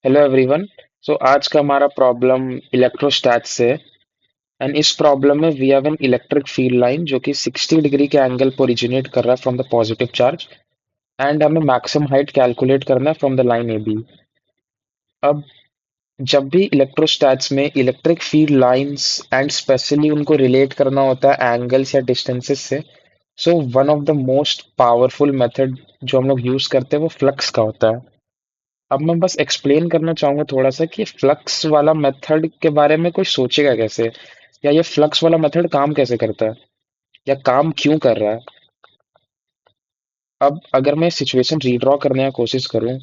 Hello everyone. आज का हमारा प्रॉब्लम इलेक्ट्रोस्टैट्स से है। एंड इस प्रॉब्लम में we have an electric field line जो कि 60 डिग्री के एंगल पर ओरिजिनेट कर रहा है from the positive charge. And हमें मैक्सिमम हाइट कैलकुलेट करना है from the line A B. अब जब भी इलेक्ट्रोस्टैट्स में electric field lines and specially उनको रिलेट करना होता है एंगल्स या डिस्टेंसेस से, so one of the most powerful method जो हम लोग यूज करते हैं वो फ्लक्स का होता है। अब मैं बस एक्सप्लेन करना चाहूंगा थोड़ा सा कि फ्लक्स वाला मेथड के बारे में कोई सोचेगा कैसे, या ये फ्लक्स वाला मेथड काम कैसे करता है, या काम क्यों कर रहा है। अब अगर मैं सिचुएशन रीड्रॉ करने की कोशिश करूं,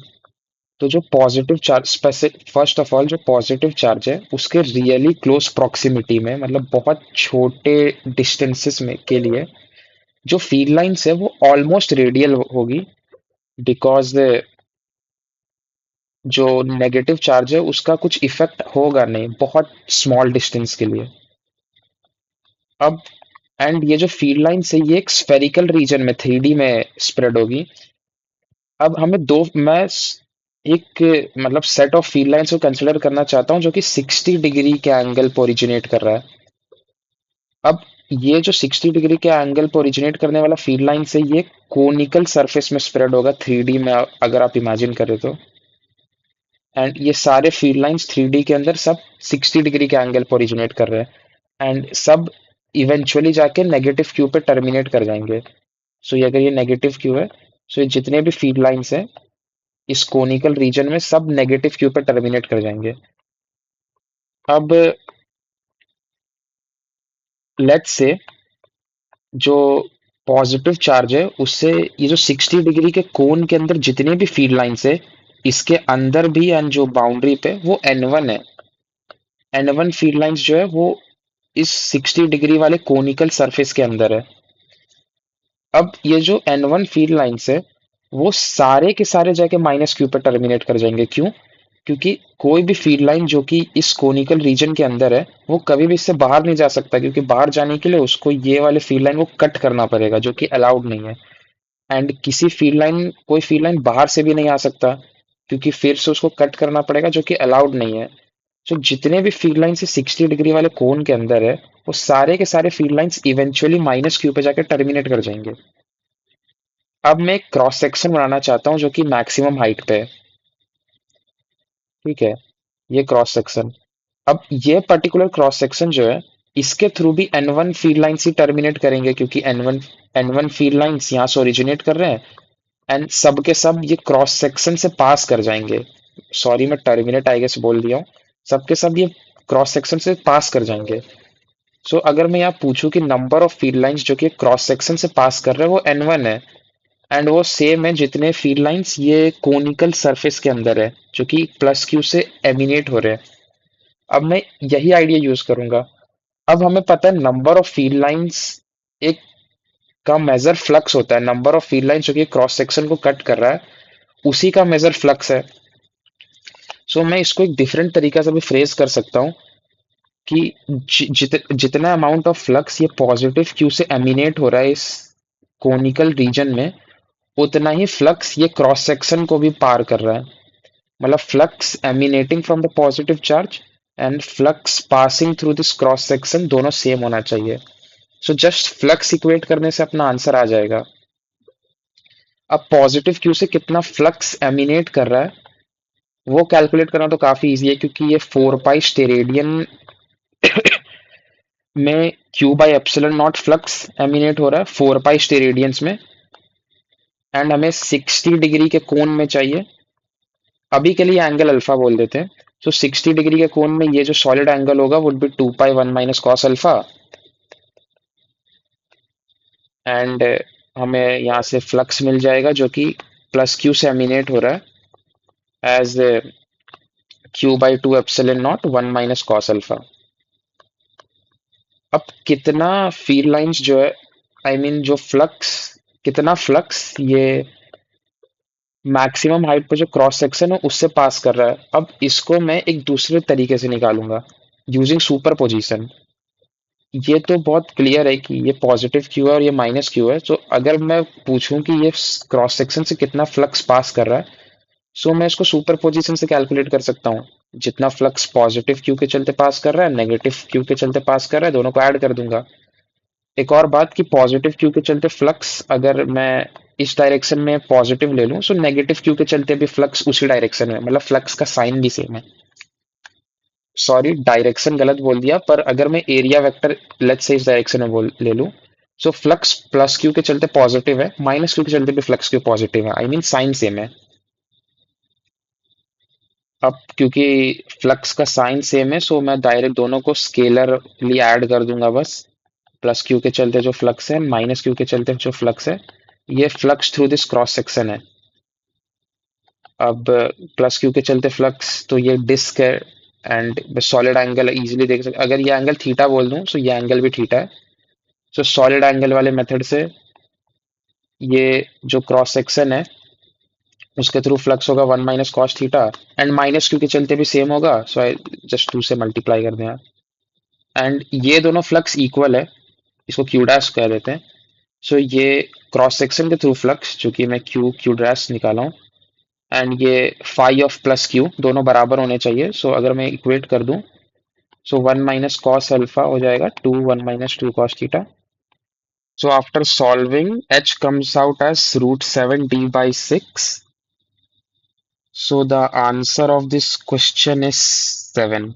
तो जो positive charge specific first of all जो पॉजिटिव चार्ज है उसके रियली क्लोज प्रॉक्सिमिटी में, मतलब बहुत छोटे डिस्टेंसेस में के लिए जो फील्ड लाइंस है वो ऑलमोस्ट रेडियल होगी, बिकॉज जो नेगेटिव चार्ज है उसका कुछ इफेक्ट होगा नहीं बहुत स्मॉल डिस्टेंस के लिए। अब एंड ये जो फील्ड लाइन है ये एक स्फेरिकल रीजन में 3D में स्प्रेड होगी। अब हमें एक मतलब सेट ऑफ फील्ड लाइंस को कंसिडर करना चाहता हूँ जो कि 60 डिग्री के एंगल पर ओरिजिनेट कर रहा है। अब ये जो 60 डिग्री के एंगल पर ओरिजिनेट करने वाला फील्ड लाइन है ये कोनिकल सरफेस में स्प्रेड होगा 3D में, अगर आप इमेजिन करें तो। एंड ये सारे फील्ड लाइंस 3D के अंदर सब 60 डिग्री के एंगल पर ओरिजिनेट कर रहे हैं, एंड सब इवेंचुअली जाके नेगेटिव क्यू पे टर्मिनेट कर जाएंगे। सो ये अगर ये नेगेटिव क्यू है, सो ये जितने भी फील्ड लाइंस हैं इस कोनिकल रीजन में सब नेगेटिव क्यू पे टर्मिनेट कर जाएंगे। अब लेट्स से जो पॉजिटिव चार्ज है उससे ये जो 60 डिग्री के कोन के अंदर जितने भी फील्ड लाइंस है इसके अंदर भी एंड जो बाउंड्री पे वो N1 है। N1 फील्ड लाइंस जो है वो इस 60 डिग्री वाले कोनिकल सरफेस के अंदर है। अब ये जो N1 फील्ड लाइंस है वो सारे के सारे जाके माइनस क्यू पे टर्मिनेट कर जाएंगे। क्यों? क्योंकि कोई भी फील्ड लाइन जो कि इस कोनिकल रीजन के अंदर है वो कभी भी इससे बाहर नहीं जा सकता, क्योंकि बाहर जाने के लिए उसको ये वाले फील्ड लाइन को कट करना पड़ेगा जो कि अलाउड नहीं है। एंड कोई फील्ड लाइन बाहर से भी नहीं आ सकता, क्योंकि फिर से उसको कट करना पड़ेगा जो कि अलाउड नहीं है। सो जितने भी फील्ड लाइन से 60 डिग्री वाले कोन के अंदर है वो सारे के सारे field lines eventually minus Q पे जाकर टर्मिनेट कर जाएंगे। अब मैं एक क्रॉस सेक्शन बनाना चाहता हूँ जो कि मैक्सिमम हाइट पे है। ठीक है, ये क्रॉस सेक्शन। अब ये पर्टिकुलर क्रॉस सेक्शन जो है इसके थ्रू भी N1 फील्ड लाइंस ही टर्मिनेट करेंगे, क्योंकि N1 फील्ड लाइंस यहाँ से ओरिजिनेट कर रहे हैं एंड सब के सब ये क्रॉस सेक्शन से पास कर जाएंगे। सॉरी, मैं टर्मिनेट आई गेस बोल दिया हूँ। सब के सब ये क्रॉस सेक्शन से पास कर जाएंगे। अगर मैं यहाँ पूछूं कि नंबर ऑफ फील्ड लाइंस जो कि क्रॉस सेक्शन से पास कर रहे हैं वो N1 है, एंड वो सेम है जितने फील्ड लाइंस ये कोनिकल सरफेस के अंदर है जो कि प्लस क्यू से एमिनेट हो रहे हैं। अब मैं यही आइडिया यूज करूंगा। अब हमें पता है नंबर ऑफ फील्ड लाइंस एक का मेजर फ्लक्स होता है। नंबर ऑफ फील्ड लाइंस जो कि क्रॉस सेक्शन को कट कर रहा है उसी का मेजर फ्लक्स है। मैं इसको एक डिफरेंट तरीका से भी फ्रेज कर सकता हूँ कि जितना अमाउंट ऑफ फ्लक्स ये पॉजिटिव क्यू से एमिनेट हो रहा है इस कोनिकल रीजन में, उतना ही फ्लक्स ये क्रॉस सेक्शन को भी पार कर रहा है। मतलब flux emanating from the positive charge and flux passing through this cross section दोनों सेम होना चाहिए। जस्ट फ्लक्स इक्वेट करने से अपना आंसर आ जाएगा। अब पॉजिटिव क्यू से कितना फ्लक्स एमिनेट कर रहा है वो कैलकुलेट करना तो काफी इजी है, क्योंकि ये 4 पाई स्टेरेडियन में Q by epsilon not flux eminent हो रहा है 4 पाई स्टेरेडियंस में, एंड हमें 60 डिग्री के कोण में चाहिए। अभी के लिए एंगल अल्फा बोल देते हैं। 60 डिग्री के कोण में ये जो सॉलिड एंगल होगा would be 2 pi 1 minus cos alpha. And हमें यहाँ से फ्लक्स मिल जाएगा जो कि प्लस क्यू से एमिनेट हो रहा है as q by 2 epsilon not 1 minus cos alpha. अब कितना फील्ड लाइंस जो है, आई मीन जो फ्लक्स, कितना फ्लक्स ये मैक्सिमम हाइट पे जो क्रॉस सेक्शन है उससे पास कर रहा है, अब इसको मैं एक दूसरे तरीके से निकालूंगा यूजिंग सुपर पोजिशन। ये तो बहुत क्लियर है कि ये पॉजिटिव क्यू है और ये माइनस क्यू है। अगर मैं पूछूं कि ये क्रॉस सेक्शन से कितना फ्लक्स पास कर रहा है, सो मैं इसको सुपर पोजिशन से कैलकुलेट कर सकता हूँ। जितना फ्लक्स पॉजिटिव क्यू के चलते पास कर रहा है, नेगेटिव क्यू के चलते पास कर रहा है, दोनों को ऐड कर दूंगा। एक और बात कि पॉजिटिव क्यू के चलते फ्लक्स अगर मैं इस डायरेक्शन में पॉजिटिव ले लूं, सो नेगेटिव क्यू के चलते भी फ्लक्स उसी डायरेक्शन में, मतलब फ्लक्स का साइन भी सेम है। सॉरी, डायरेक्शन गलत बोल दिया, पर अगर मैं एरिया वेक्टर लेट्स से इस डायरेक्शन में बोल ले लूं, सो फ्लक्स प्लस क्यू के चलते पॉजिटिव है, माइनस क्यू के चलते भी फ्लक्स क्यू पॉजिटिव है, आई मीन साइन सेम है। अब क्योंकि फ्लक्स का साइन सेम है, सो मैं डायरेक्ट दोनों को स्केलरली ऐड कर दूंगा बस। प्लस क्यू के चलते जो फ्लक्स है, माइनस क्यू के चलते जो फ्लक्स है, ये flux through this cross section है। अब प्लस क्यू के चलते फ्लक्स, तो ये डिस्क है एंड सॉलिड एंगल इजीली देख सकते। अगर ये एंगल थीटा बोल दूं, तो ये एंगल भी थीटा है। सो सॉलिड एंगल वाले मेथड से ये जो क्रॉस सेक्शन है उसके थ्रू फ्लक्स होगा 1 - cos theta, and minus Q के चलते भी सेम होगा, सो आई जस्ट 2 से मल्टीप्लाई कर दें। एंड ये दोनों फ्लक्स इक्वल है, इसको क्यू डैश कह देते हैं। सो ये क्रॉस सेक्शन के थ्रू फ्लक्स, जो कि मैं क्यू क्यू डैश निकाला हूँ, एंड ये फाई ऑफ प्लस क्यू दोनों बराबर होने चाहिए। सो अगर मैं इक्वेट कर दूं, सो 1 - cos अल्फा हो जाएगा 2 1 - 2 cos theta. So after solving, h comes out as √7 d/6. So the answer of this question is 7.